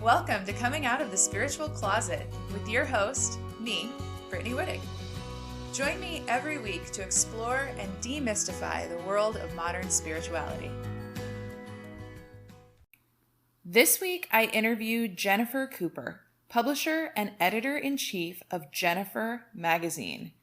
Welcome to Coming Out of the Spiritual Closet with your host, me, Brittany Wittig. Join me every week to explore and demystify the world of modern spirituality. This week, I interviewed Jennifer Cooper, publisher and editor-in-chief of Jennifer Magazine.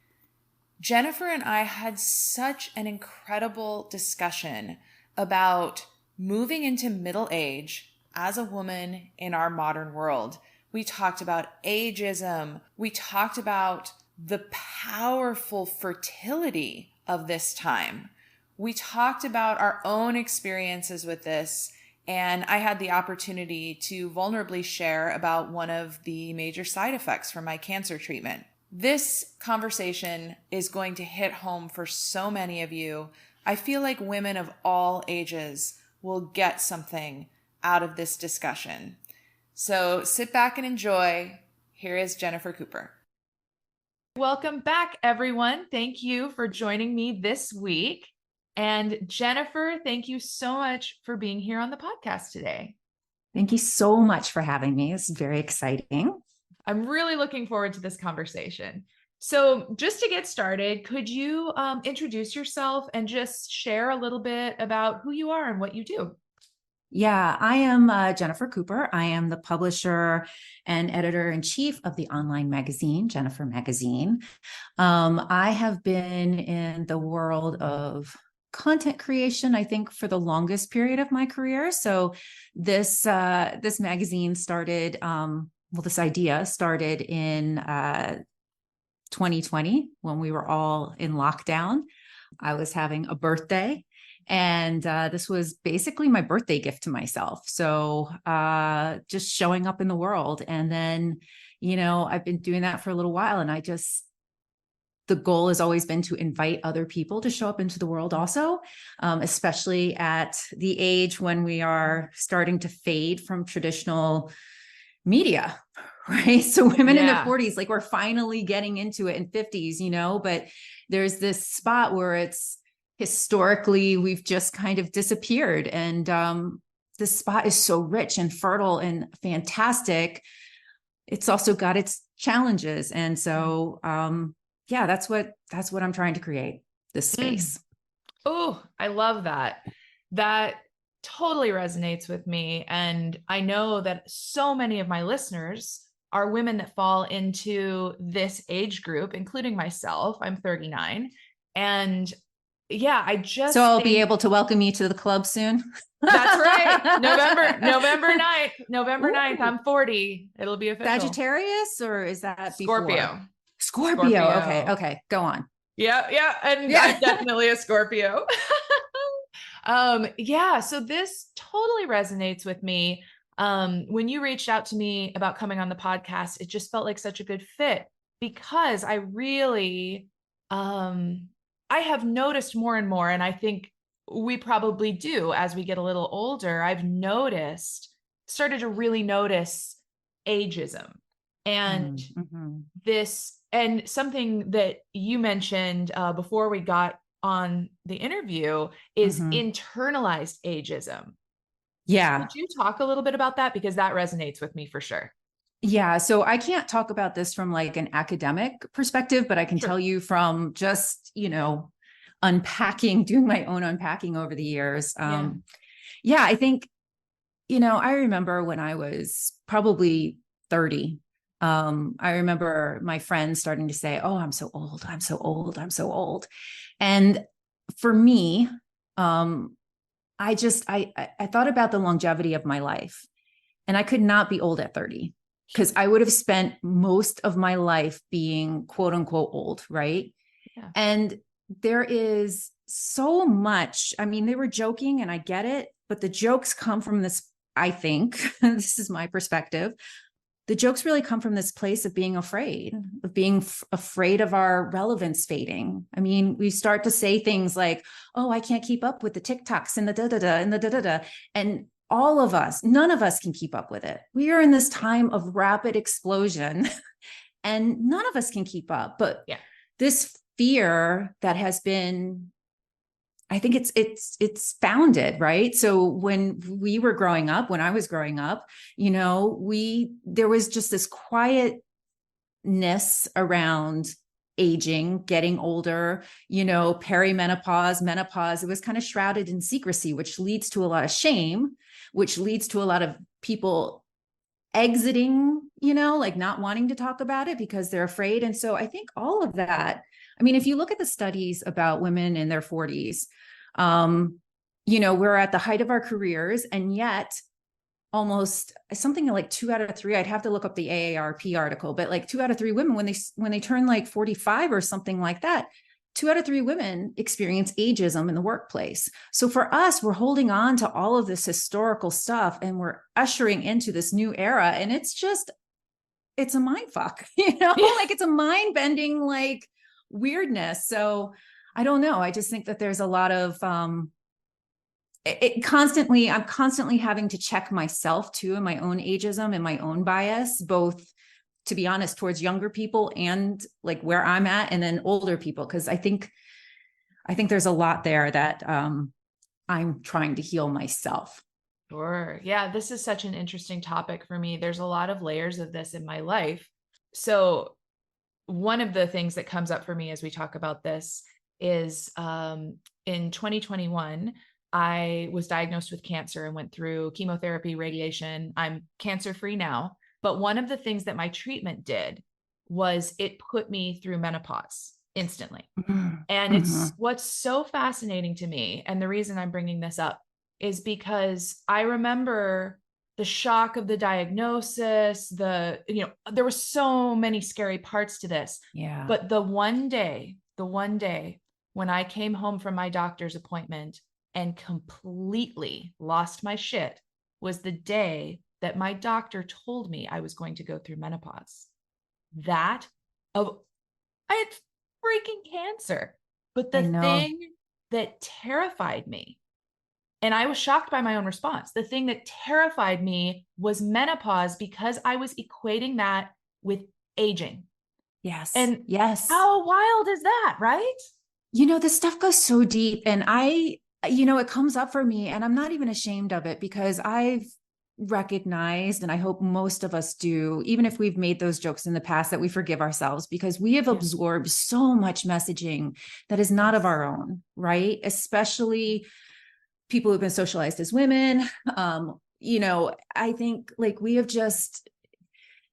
Jennifer and I had such an incredible discussion about moving into middle age as a woman in our modern world. We talked about ageism. We talked about the powerful fertility of this time. We talked about our own experiences with this, and I had the opportunity to vulnerably share about one of the major side effects from my cancer treatment. This conversation is going to hit home for so many of you. I feel like women of all ages will get something out of this discussion. So sit back and enjoy. Here is Jennifer Cooper. Welcome back, everyone. Thank you for joining me this week. And Jennifer, thank you so much for being here on the podcast today. Thank you so much for having me. It's very exciting. I'm really looking forward to this conversation. So just to get started, could you introduce yourself and just share a little bit about who you are and what you do? Yeah, I am Jennifer Cooper. I am the publisher and editor-in-chief of the online magazine, Jennifer Magazine. I have been in the world of content creation, I think, for the longest period of my career. So this magazine started, this idea started in 2020 when we were all in lockdown. I was having a birthday. And this was basically my birthday gift to myself. So just showing up in the world. And then, I've been doing that for a little while. And the goal has always been to invite other people to show up into the world also, especially at the age when we are starting to fade from traditional media, right? So women in their 40s, like we're finally getting into it in 50s, but there's this spot where it's, historically, we've just kind of disappeared. And this spot is so rich and fertile and fantastic. It's also got its challenges. And so, that's what I'm trying to create, this space. Oh, I love that. That totally resonates with me. And I know that so many of my listeners are women that fall into this age group, including myself. I'm 39. And so I'll be able to welcome you to the club soon. That's right. November 9th. I'm 40. It'll be official. Sagittarius, or is that Scorpio? Scorpio. Okay. Go on. Yeah. And I'm definitely a Scorpio. So this totally resonates with me. When you reached out to me about coming on the podcast, it just felt like such a good fit because I really, I have noticed more and more, and I think we probably do as we get a little older, I've started to really notice ageism and this, and something that you mentioned before we got on the interview is internalized ageism. Yeah. Could you talk a little bit about that? Because that resonates with me for sure. Yeah. So I can't talk about this from like an academic perspective, but I can tell you from just, unpacking, doing my own unpacking over the years. I think, I remember when I was probably 30, I remember my friends starting to say, "Oh, I'm so old. I'm so old. I'm so old." And for me, I thought about the longevity of my life, and I could not be old at 30. Because I would have spent most of my life being quote unquote old, right? Yeah. And there is so much, they were joking and I get it, but the jokes come from this, I think, this is my perspective. The jokes really come from this place of being afraid of our relevance fading. We start to say things like, "Oh, I can't keep up with the TikToks and the da-da-da and the da-da-da." And all of us, none of us can keep up with it. We are in this time of rapid explosion and none of us can keep up. But this fear that has been I think it's founded, right? So when we were growing up, when I was growing up, there was just this quietness around aging, getting older, perimenopause, menopause. It was kind of shrouded in secrecy, which leads to a lot of shame, which leads to a lot of people exiting, like not wanting to talk about it because they're afraid. And so I think all of that, I mean, if you look at the studies about women in their 40s, we're at the height of our careers, and yet almost something like 2 out of 3, I'd have to look up the AARP article, but like 2 out of 3 women, when they turn like 45 or something like that, 2 out of 3 women experience ageism in the workplace. So for us, we're holding on to all of this historical stuff and we're ushering into this new era. And it's a mind fuck, like it's a mind bending, like weirdness. So I don't know. I just think that there's a lot of, I'm constantly having to check myself too, in my own ageism and my own bias, both, to be honest, towards younger people and like where I'm at, and then older people. Cause I think there's a lot there that, I'm trying to heal myself. Sure. Yeah. This is such an interesting topic for me. There's a lot of layers of this in my life. So one of the things that comes up for me as we talk about this is, in 2021, I was diagnosed with cancer and went through chemotherapy, radiation. I'm cancer-free now. But one of the things that my treatment did was it put me through menopause instantly. Mm-hmm. And it's what's so fascinating to me. And the reason I'm bringing this up is because I remember the shock of the diagnosis, there were so many scary parts to this. Yeah. But the one day when I came home from my doctor's appointment and completely lost my shit was the day that my doctor told me I was going to go through menopause. I had freaking cancer. But the thing that terrified me, and I was shocked by my own response, the thing that terrified me was menopause, because I was equating that with aging. Yes. And yes. How wild is that, right? This stuff goes so deep, and it comes up for me, and I'm not even ashamed of it, because I've recognized, and I hope most of us do, even if we've made those jokes in the past, that we forgive ourselves, because we have absorbed so much messaging that is not of our own, right? Especially people who've been socialized as women. I think like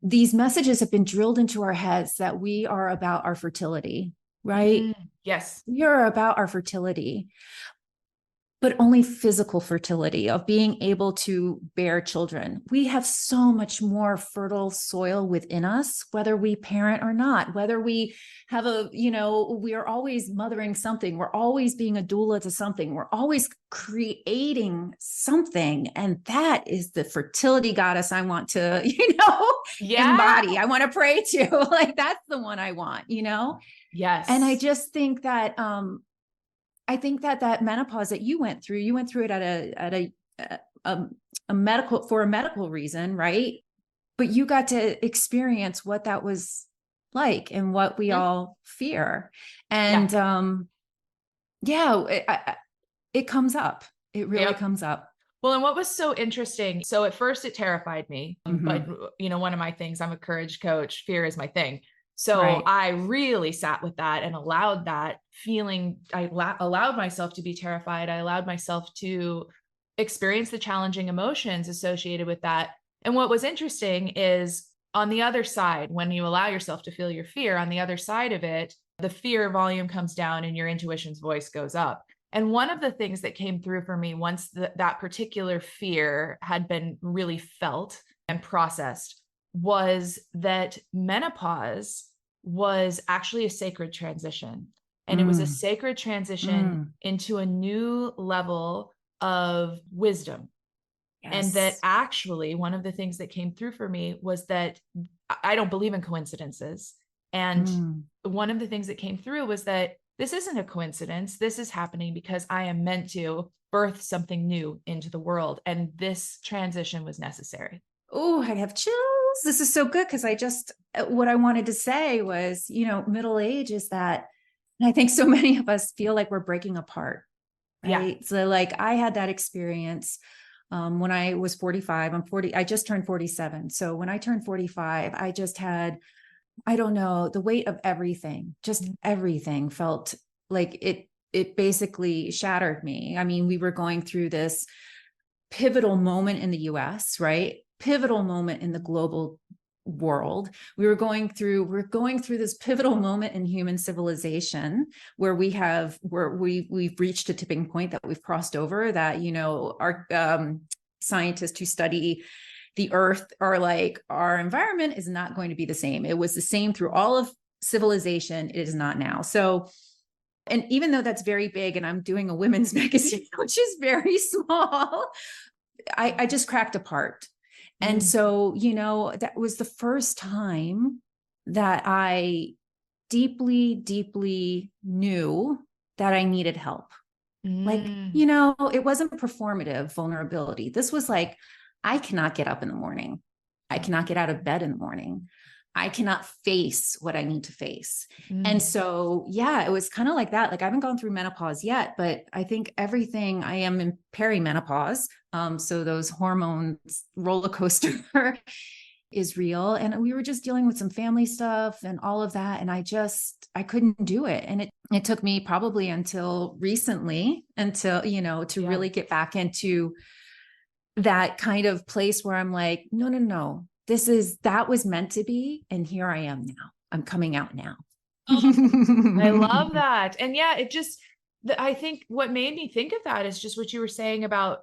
these messages have been drilled into our heads that we are about our fertility, right? Yes. We are about our fertility, but only physical fertility, of being able to bear children. We have so much more fertile soil within us, whether we parent or not, whether we have we are always mothering something. We're always being a doula to something. We're always creating something. And that is the fertility goddess I want to, embody. I want to pray to. Like, that's the one I want, Yes. And I just think that, I think that menopause that you went through it at a medical reason, right? But you got to experience what that was like and what we all fear. And it comes up. It really comes up. Well, and what was so interesting, so at first it terrified me, but one of my things, I'm a courage coach, fear is my thing. So I really sat with that and allowed that feeling. I allowed myself to be terrified. I allowed myself to experience the challenging emotions associated with that. And what was interesting is, on the other side, when you allow yourself to feel your fear, on the other side of it, the fear volume comes down and your intuition's voice goes up. And one of the things that came through for me once that particular fear had been really felt and processed was that menopause was actually a sacred transition. And it was a sacred transition into a new level of wisdom. Yes. And that actually one of the things that came through for me was that I don't believe in coincidences. And one of the things that came through was that this isn't a coincidence. This is happening because I am meant to birth something new into the world. And this transition was necessary. Oh, I have chills. This is so good, because what I wanted to say was, middle age is that, and I think so many of us feel like we're breaking apart, Yeah. right? So like I had that experience when I was 45. I just turned 47. So when I turned 45, I just had, I don't know, the weight of everything, just everything felt like it basically shattered me. I mean, we were going through this pivotal moment in the US, right? Pivotal moment in the global world. We're going through this pivotal moment in human civilization where we've reached a tipping point that we've crossed over, that, you know, our scientists who study the earth are like, our environment is not going to be the same. It was the same through all of civilization. It is not now. So, and even though that's very big and I'm doing a women's magazine, which is very small, I just cracked apart. And so, you know, that was the first time that I deeply, deeply knew that I needed help. Like, you know, it wasn't performative vulnerability. This was like, I cannot get up in the morning. I cannot get out of bed in the morning. I cannot face what I need to face. And so, yeah, it was kind of like that. Like I haven't gone through menopause yet, but I think everything, I am in perimenopause. So those hormones roller coaster is real. And we were just dealing with some family stuff and all of that. And I couldn't do it. And it took me probably until recently, you know, to really get back into that kind of place where I'm like, no, that was meant to be. And here I am now. I'm coming out now. I love that. And yeah, I think what made me think of that is just what you were saying about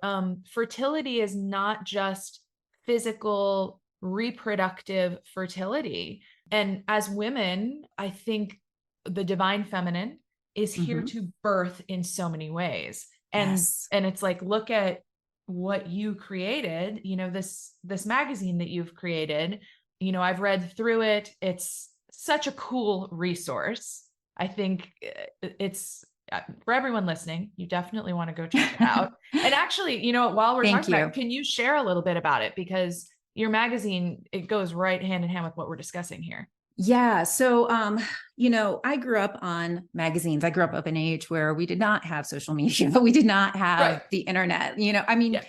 fertility is not just physical reproductive fertility. And as women, I think the divine feminine is here to birth in so many ways. And it's like, look at what you created, you know, this magazine that you've created. You know, I've read through it. It's such a cool resource. I think it's for everyone listening, you definitely want to go check it out. And actually, you know, while we're talking about it, can you share a little bit about it? Because your magazine, it goes right hand in hand with what we're discussing here. Yeah. So, you know, I grew up on magazines. I grew up in an age where we did not have social media, but we did not have the internet. You know, I mean,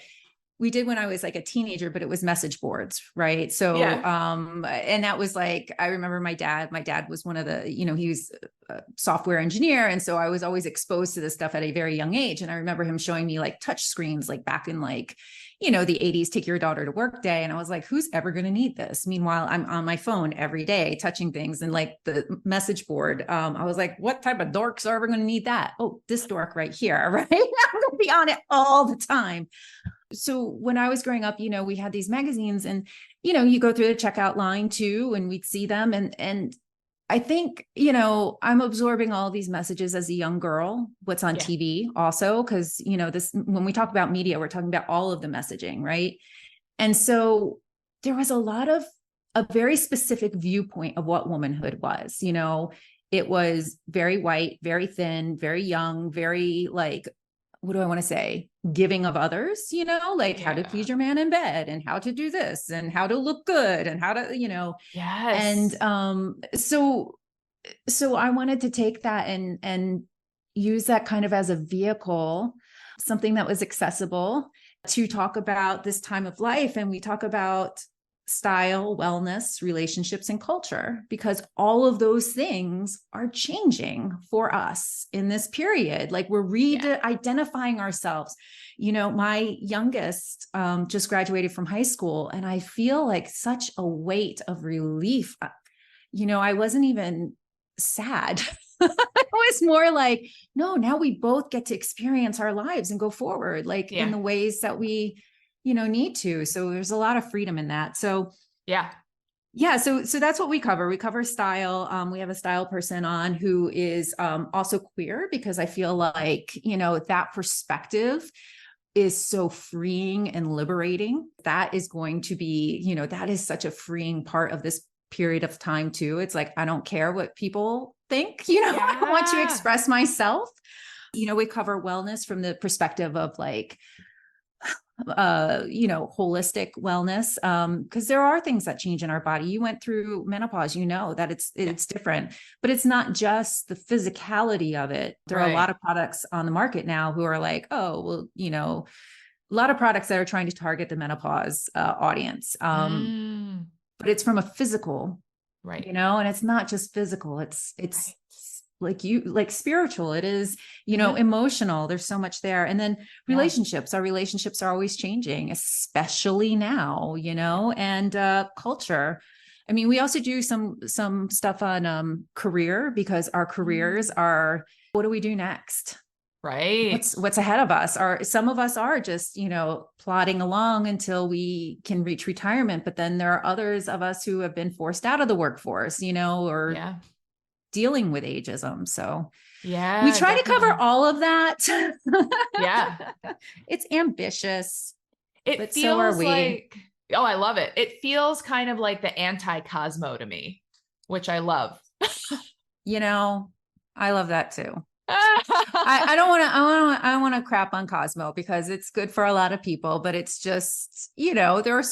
we did when I was like a teenager, but it was message boards. Right. So, and that was like, I remember my dad was one of the, you know, he was a software engineer. And so I was always exposed to this stuff at a very young age. And I remember him showing me like touch screens, like back in like, you know, the 80s, take your daughter to work day. And I was like, who's ever going to need this? Meanwhile, I'm on my phone every day, touching things. And like the message board, I was like, what type of dorks are ever going to need that? Oh, this dork right here. Right. I'm going to be on it all the time. So when I was growing up, you know, we had these magazines and, you know, you go through the checkout line too, and we'd see them. And I think, you know, I'm absorbing all these messages as a young girl, what's on TV also, because, you know, when we talk about media, we're talking about all of the messaging, right? And so there was a very specific viewpoint of what womanhood was. You know, it was very white, very thin, very young, very like, what do I want to say? Giving of others, you know, like how to please your man in bed and how to do this and how to look good and how to, you know, and so I wanted to take that and use that kind of as a vehicle, something that was accessible to talk about this time of life. And we talk about style, wellness, relationships, and culture, because all of those things are changing for us in this period. Like we're identifying ourselves. You know, my youngest just graduated from high school, and I feel like such a weight of relief. You know, I wasn't even sad. It was more like, no, now we both get to experience our lives and go forward, like in the ways that we, you know, need to. So there's a lot of freedom in that. So so that's what we cover. We cover style. We have a style person on who is also queer, because I feel like, you know, that perspective is so freeing and liberating. That is going to be, you know, that is such a freeing part of this period of time too. It's like, I don't care what people think, you know, I want to express myself. You know, we cover wellness from the perspective of like, holistic wellness. Cause there are things that change in our body. You went through menopause, that it's different, but it's not just the physicality of it. There are a lot of products on the market now who are like, oh, well, a lot of products that are trying to target the menopause audience. But it's from a physical, and it's not just physical. It's like spiritual. It is, emotional. There's so much there. And then relationships, our relationships are always changing, especially now, and culture. I mean, we also do some stuff on career, because our careers are, what do we do next? Right. What's ahead of us? Some of us are just, plodding along until we can reach retirement. But then there are others of us who have been forced out of the workforce, or dealing with ageism. So we try to cover all of that. It's ambitious. But feels so are we. Like, oh, I love it. It feels kind of like the anti-Cosmo to me, which I love. I love that too. I want to crap on Cosmo because it's good for a lot of people, but it's just, there are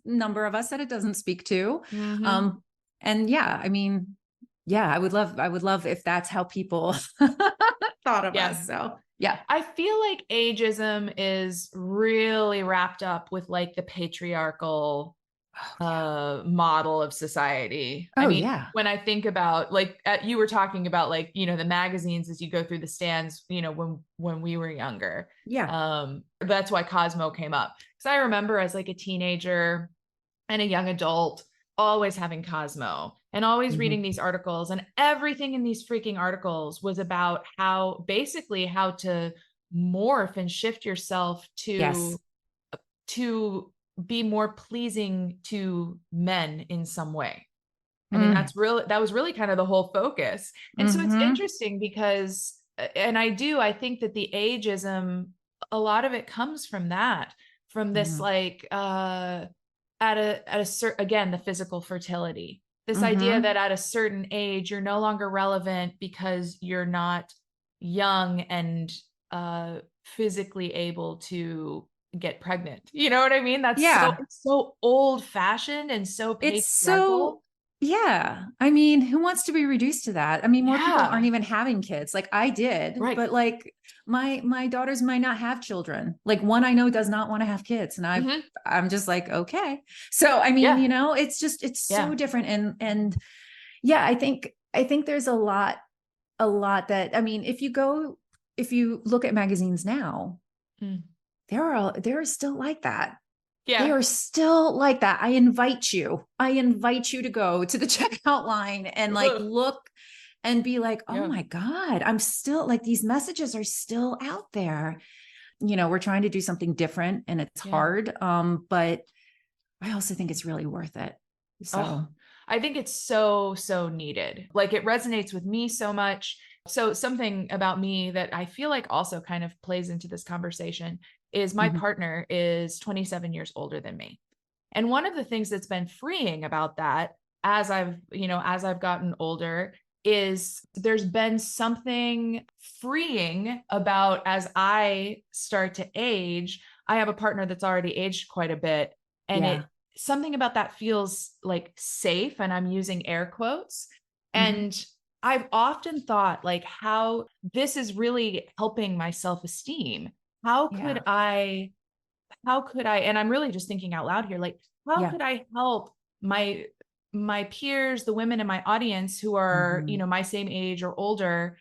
number of us that it doesn't speak to. And I would love if that's how people thought of us. So yeah. I feel like ageism is really wrapped up with like the patriarchal model of society. When I think about like you were talking about like, the magazines as you go through the stands, when we were younger. That's why Cosmo came up. Because I remember as like a teenager and a young adult always having Cosmo and always reading these articles, and everything in these freaking articles was about how to morph and shift yourself to be more pleasing to men in some way. I mean, that was really kind of the whole focus. And so it's interesting because, and I think that the ageism, a lot of it comes from this, like, at a certain, again, the physical fertility, this idea that at a certain age, you're no longer relevant because you're not young and, physically able to get pregnant. You know what I mean? That's so old fashioned and so patriarchal. I mean, who wants to be reduced to that? I mean, more people aren't even having kids. Like I did, but like my daughters might not have children. Like one I know does not want to have kids. And I'm just like, okay. So, I mean, it's just, it's so different. And I think there's a lot that, I mean, if you look at magazines now, they're still like that. They are still like that. I invite you to go to the checkout line and like look and be like, oh my God, I'm still like, these messages are still out there. We're trying to do something different and it's hard. But I also think it's really worth it. So I think it's so, so needed. Like it resonates with me so much. So something about me that I feel like also kind of plays into this conversation is my partner is 27 years older than me. And one of the things that's been freeing about that as I've gotten older is there's been something freeing about as I start to age. I have a partner that's already aged quite a bit, and something about that feels like safe, and I'm using air quotes. And I've often thought like how this is really helping my self-esteem. How could I, and I'm really just thinking out loud here, like, how could I help my peers, the women in my audience who are, my same age or older,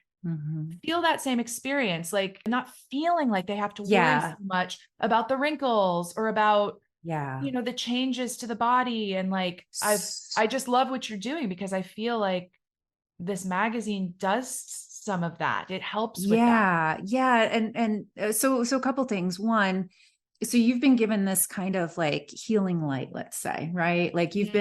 feel that same experience, like not feeling like they have to worry so much about the wrinkles or about, the changes to the body. And like, I just love what you're doing because I feel like this magazine does some of that. It helps with that. And so a couple things. One, so you've been given this kind of like healing light, let's say, right? Like you've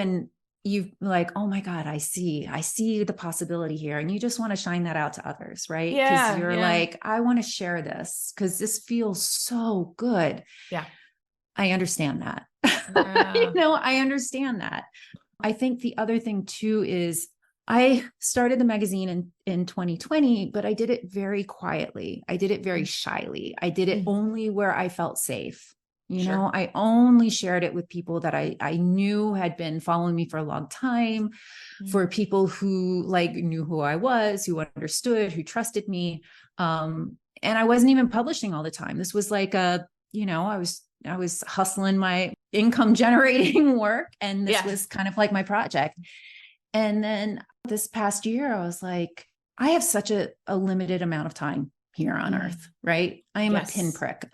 like, oh my God, I see the possibility here. And you just want to shine that out to others, right? Because you're like, I want to share this because this feels so good. Yeah. I understand that. I understand that. I think the other thing too is I started the magazine in 2020, but I did it very quietly. I did it very shyly. I did it only where I felt safe. Sure. I only shared it with people that I knew had been following me for a long time, for people who like knew who I was, who understood, who trusted me. And I wasn't even publishing all the time. This was like I was hustling my income generating work, and this Yeah. was kind of like my project. And then this past year, I was like, I have such a limited amount of time here on earth, right? I am a Yes. pinprick,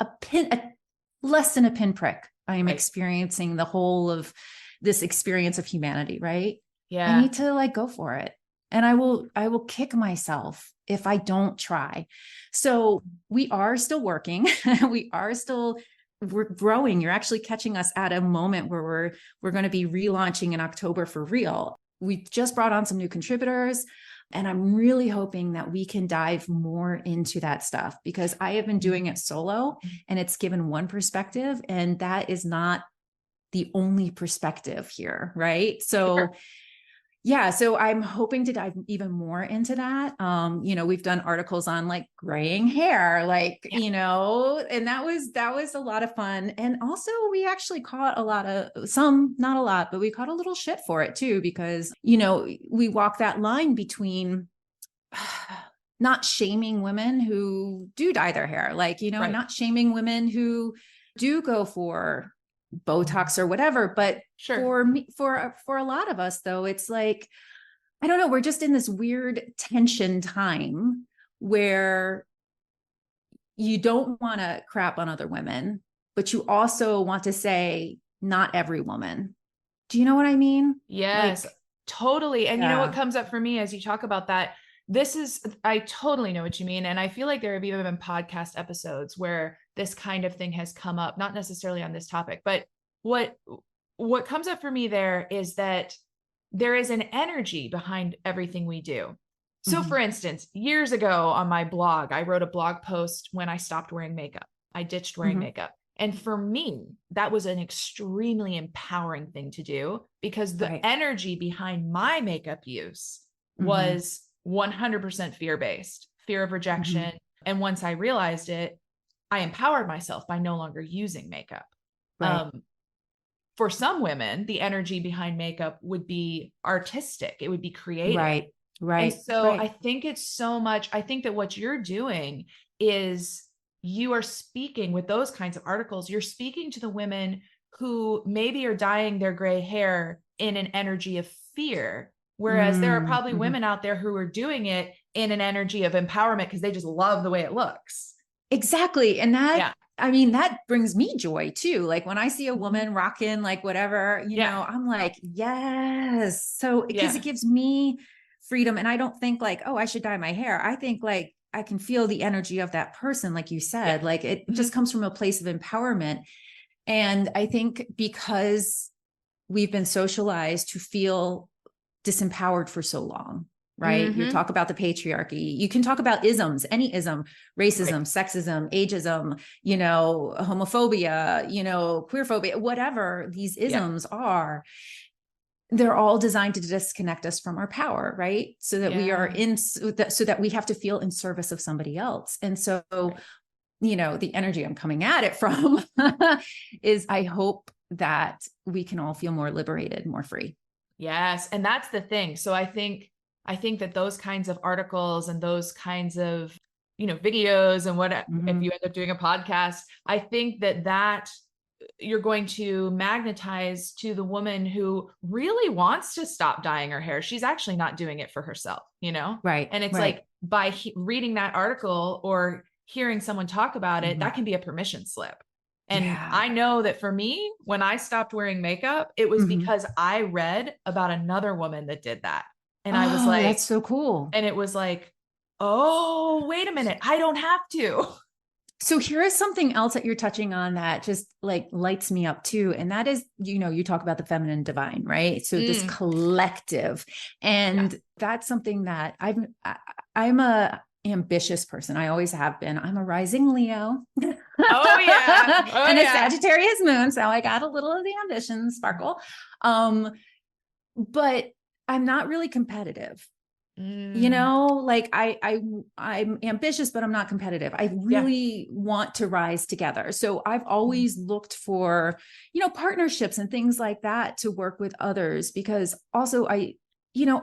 less than a pinprick. I am Right. experiencing the whole of this experience of humanity, right? I Yeah. need to like go for it. And I will kick myself if I don't try. So we are still working. We're growing. You're actually catching us at a moment where we're going to be relaunching in October for real. We just brought on some new contributors, and I'm really hoping that we can dive more into that stuff, because I have been doing it solo and it's given one perspective, and that is not the only perspective here, right? So Sure. yeah, so I'm hoping to dive even more into that. We've done articles on like graying hair, like, Yeah. and that was a lot of fun. And also we actually caught not a lot, but we caught a little shit for it too, because, we walk that line between not shaming women who do dye their hair, like, and Right. not shaming women who do go for Botox or whatever. But Sure. for me, for a lot of us though, it's like, I don't know, we're just in this weird tension time where you don't want to crap on other women, but you also want to say not every woman. Do you know what I mean? Yes, Like, totally. And you know what yeah. comes up for me as you talk about that? I totally know what you mean. And I feel like there have even been podcast episodes where this kind of thing has come up, not necessarily on this topic, but what what comes up for me there is that there is an energy behind everything we do. So for Mhm. instance, years ago on my blog, I wrote a blog post when I stopped wearing makeup. I ditched wearing Mhm. makeup. And for me, that was an extremely empowering thing to do, because the Right. energy behind my makeup use Mhm. was 100% fear based, fear of rejection. Mhm. And once I realized it, I empowered myself by no longer using makeup. Right. Um, for some women, the energy behind makeup would be artistic, it would be creative. Right. And Right. so I Right. think it's so much, I think that what you're doing is you are speaking with those kinds of articles. You're speaking to the women who maybe are dyeing their gray hair in an energy of fear. Whereas there are probably Mhm. women out there who are doing it in an energy of empowerment because they just love the way it looks. Exactly. And Yeah. that brings me joy too. Like when I see a Mhm. woman rocking like whatever, Yeah. I'm like, yes. So because it Yeah. gives me freedom. And I don't think like, oh, I should dye my hair. I think like I can feel the energy of that person, like you Yeah. said, like it just Mhm. comes from a place of empowerment. And I think because we've been socialized to feel disempowered for so long, right? You Mhm. talk about the patriarchy. You can talk about isms, any ism, Right. racism, sexism, ageism, homophobia, queerphobia, whatever these Yeah. isms are. They're all designed to disconnect us from our power, right? So that we are Yeah. so that we have to feel in service of somebody else. And so, Right. the energy I'm coming at it from is I hope that we can all feel more liberated, more free. Yes, and that's the thing. So I think that those kinds of articles and those kinds of, videos and what if Mm-hmm. you end up doing a podcast, I think that you're going to magnetize to the woman who really wants to stop dyeing her hair. She's actually not doing it for herself, you know? Right, And it's right. like by reading that article or hearing someone talk about it, Mm-hmm. that can be a permission slip. And Yeah. I know that for me, when I stopped wearing makeup, it was Mm-hmm. because I read about another woman that did that. And I was Oh, like, that's so cool. and it was like, oh, wait a minute, I don't have to. So here is something else that you're touching on that just like lights me up too. And that is, you talk about the feminine divine, right? So this Mm, collective, yeah. and that's something that I'm a ambitious person. I always have been. I'm a rising Leo Oh, yeah. Oh, and a yeah. Sagittarius moon. So I got a little of the ambition sparkle. But I'm not really competitive. Mm. Like I'm ambitious, but I'm not competitive. I Yeah. really want to rise together. So I've Mhm. always looked for, partnerships and things like that to work with others, because also I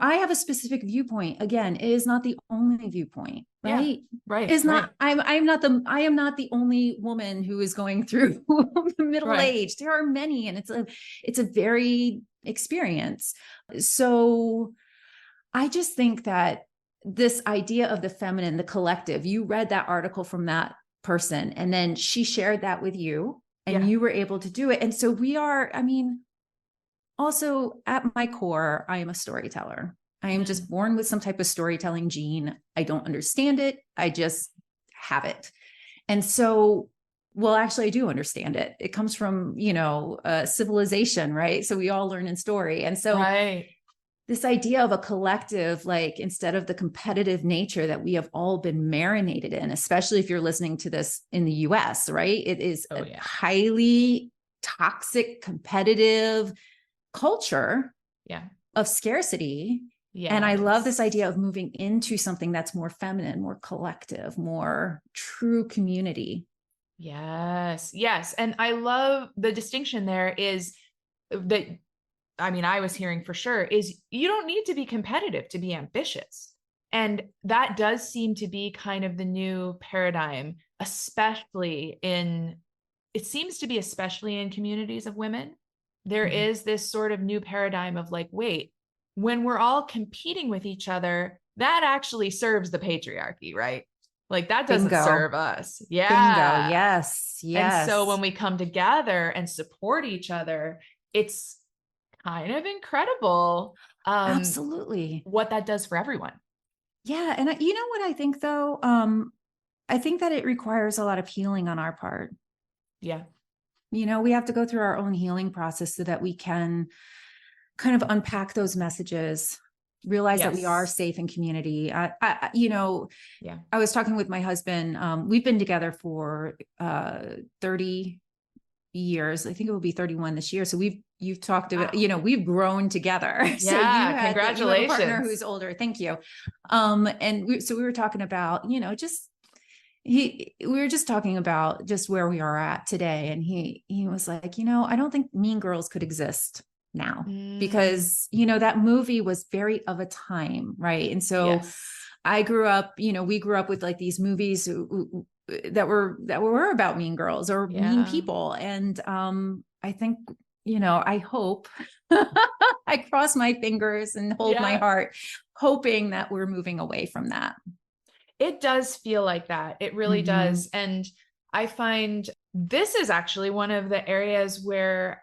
have a specific viewpoint. Again, it is not the only viewpoint, Yeah. right? Right. Is not, Right. I am not the only woman who is going through middle Right. age. There are many, and it's a very experience. So I just think that this idea of the feminine, the collective, you read that article from that person, and then she shared that with you, and Yeah. you were able to do it. And so we are, also at my core, I am a storyteller. I am Mm. just born with some type of storytelling gene. I don't understand it. I just have it. And so, well, actually, I do understand it. It comes from, civilization, right? So we all learn in story. And so Right. this idea of a collective, like instead of the competitive nature that we have all been marinated in, especially if you're listening to this in the US, right? It is Oh, a yeah. highly toxic, competitive culture Yeah. of scarcity. And I love this Yes. idea of moving into something that's more feminine, more collective, more true community. Yes. Yes. And I love the distinction there is that, I mean, I was hearing for sure is you don't need to be competitive to be ambitious. And that does seem to be kind of the new paradigm, especially in, it seems to be especially in communities of women. There Mhm. is this sort of new paradigm of like, wait, when we're all competing with each other, that actually serves the patriarchy, right? Like that doesn't Bingo. serve us. Bingo. Yeah. Yes. And so when Yes. we come together and support each other, it's kind of incredible Absolutely. what that does for everyone. Yeah. And you know what I think though? I think that it requires a lot of healing on our part. Yeah. We have to go through our own healing process so that we can kind of unpack those messages, realize that we are Yes. safe in community. Yeah. I was talking with my husband. We've been together for 30 years. I think it will be 31 this year. So you've talked about, Wow. we've grown together. So Yeah. you have a partner who's Congratulations. older. Thank you. And so we were talking about, just we were just talking about just where we are at today. And he was like, I don't think Mean Girls could exist now, Mm, because, that movie was very of a time. Right. And so yes. I grew up, we grew up with like these movies that were about mean girls or mean Yeah. people. And I think, I hope I cross my fingers and hold my Yeah. heart, hoping that we're moving away from that. It does feel like that. It really Mm-hmm. does. And I find this is actually one of the areas where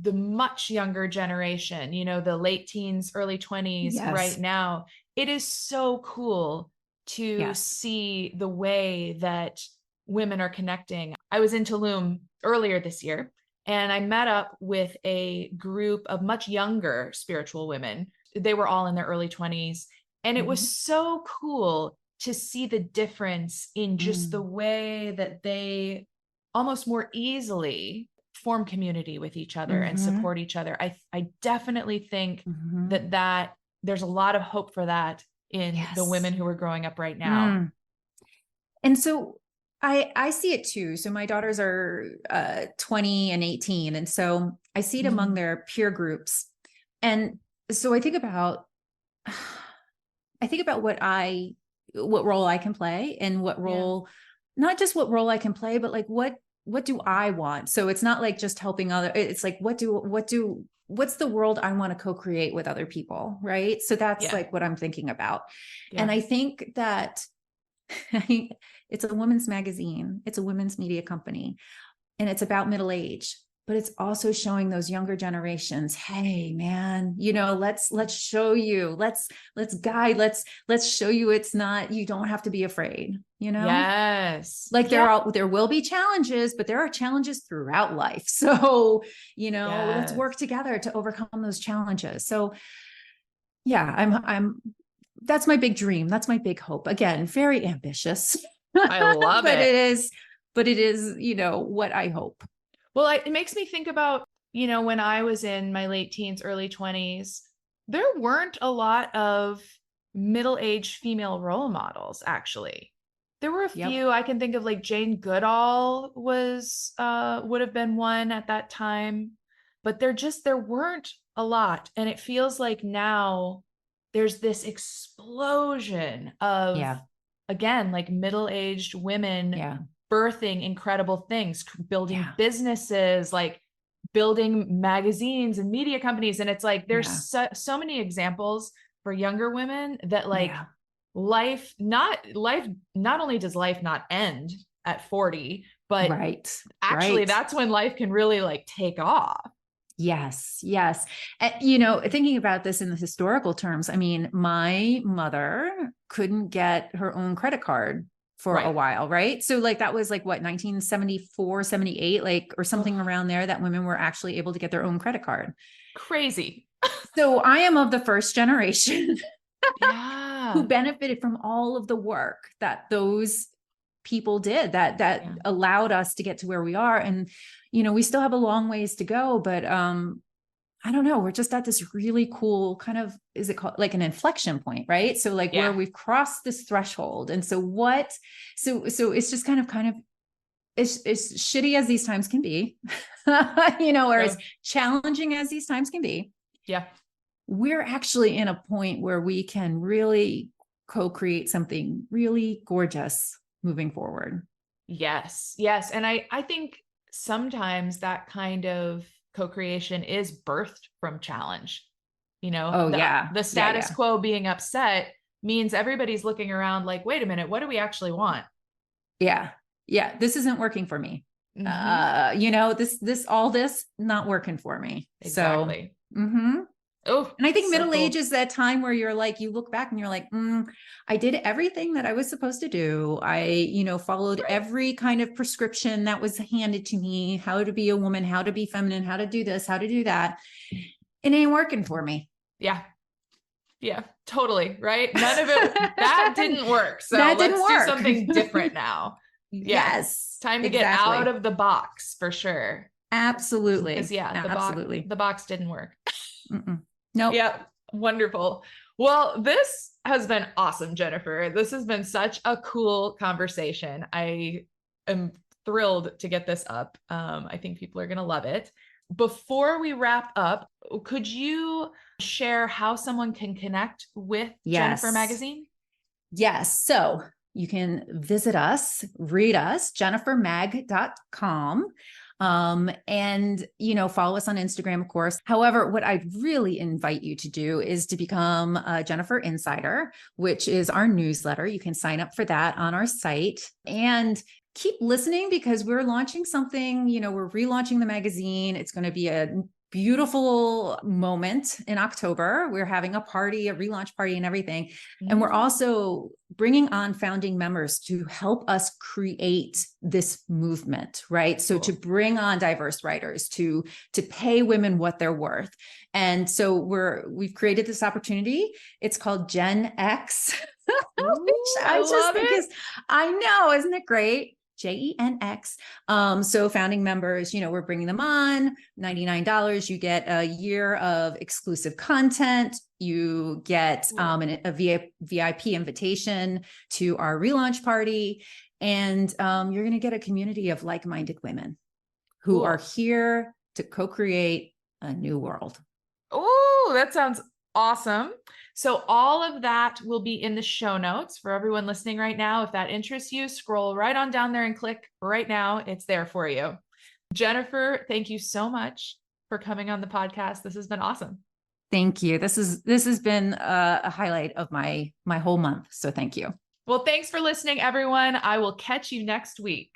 the much younger generation, the late teens, early 20s right Yes. now, it is so cool to Yes. see the way that women are connecting. I was in Tulum earlier this year and I met up with a group of much younger spiritual women. They were all in their early 20s. And it was Mm-hmm. so cool to see the difference in just the Mm. way that they almost more easily form community with each other and Mm-hmm. support each other. I definitely think Mm-hmm. that there's a lot of hope for that in the Yes. women who are growing up right now. Mm. And so I see it too. So my daughters are 20 and 18. And so I see it among Mm, their peer groups. And so I think about what role I can play, and what yeah. role, not just what role I can play, but like what do I want? So it's not like just helping other, it's like what's the world I want to co-create with other people, right? So that's Yeah. like what I'm thinking about. And Yeah. I think that it's a women's magazine, it's a women's media company, and it's about middle age, but it's also showing those younger generations, hey man, let's show you, let's guide, let's show you, it's not, you don't have to be afraid. Yes. Like Yeah. there will be challenges, but there are challenges throughout life. So, let's Yes. work together to overcome those challenges. So yeah, I'm that's my big dream. That's my big hope. Again, very ambitious, I love but it. it is, what I hope. Well, it makes me think about, when I was in my late teens, early 20s, there weren't a lot of middle-aged female role models, actually. There were a Yep. few I can think of, like Jane Goodall was would have been one at that time, but there weren't a lot. And it feels like now there's this explosion of, Yeah. again, like middle-aged women Yeah. birthing incredible things, building Yeah. businesses, like building magazines and media companies. And it's like Yeah. there's so many examples for younger women that like Yeah. life not only does life not end at 40, but Right. actually Right. that's when life can really like take off. Yes. Yes. And, you know, thinking about this in the historical terms, I mean, my mother couldn't get her own credit card for a Right. while, right? So like that was like what, 1974, 78, like, or something Ugh, around there, that women were actually able to get their own credit card. crazy. So I am of the first generation who Yeah. benefited from all of the work that those people did that Yeah. allowed us to get to where we are. And, you know, we still have a long ways to go, but I don't know, we're just at this really cool kind of, is it called like an inflection point, right? So like where Yeah. we've crossed this threshold. And so so it's just kind of as shitty as these times can be, you know, or True. as challenging as these times can be, Yeah. we're actually in a point where we can really co-create something really gorgeous moving forward. Yes. Yes. And I think sometimes that kind of co-creation is birthed from challenge. You know, Oh yeah. the Yeah. status Yeah. quo being upset means everybody's looking around like, wait a minute, what do we actually want? Yeah. Yeah. This isn't working for me. Mm-hmm. You know, all this not working for me. So, Exactly. mhm. Oh, And I think so middle age cool. is that time where you're like, you look back and you're like, I did everything that I was supposed to do. I, you know, followed Right. every kind of prescription that was handed to me, how to be a woman, how to be feminine, how to do this, how to do that. It ain't working for me. Yeah. Yeah, totally. Right. None of it, that didn't work. So That didn't let's do work. something different now. Yeah. Yes, Time to get out exactly. of the box for sure. Because Absolutely. yeah, Absolutely. the box didn't work. Mm-mm. Nope. Yeah, wonderful. Well, this has been awesome, Jennifer. This has been such a cool conversation. I am thrilled to get this up. I think people are going to love it. Before we wrap up, could you share how someone can connect with Jennifer Yes. Magazine? Yes. So you can visit us, read us, jennifermag.com. And, you know, follow us on Instagram, of course. However, what I really invite you to do is to become a Jennifer Insider, which is our newsletter. You can sign up for that on our site and keep listening because we're launching something, you know, we're relaunching the magazine. It's going to be a beautiful moment in October. We're having a party, a relaunch party and everything. And we're also bringing on founding members to help us create this movement, right? So to bring on diverse writers, to pay women what they're worth. And so we've created this opportunity. It's called Gen X, which I just think is, I know, isn't it great? JENX. So founding members, you know, we're bringing them on, $99. You get a year of exclusive content. You get a VIP invitation to our relaunch party. And you're going to get a community of like-minded women who are here to co-create a new world. Oh, that sounds awesome. So all of that will be in the show notes for everyone listening right now. If that interests you, scroll right on down there and click right now. It's there for you. Jennifer, thank you so much for coming on the podcast. This has been awesome. Thank you. This has been a highlight of my whole month. So thank you. Well, thanks for listening, everyone. I will catch you next week.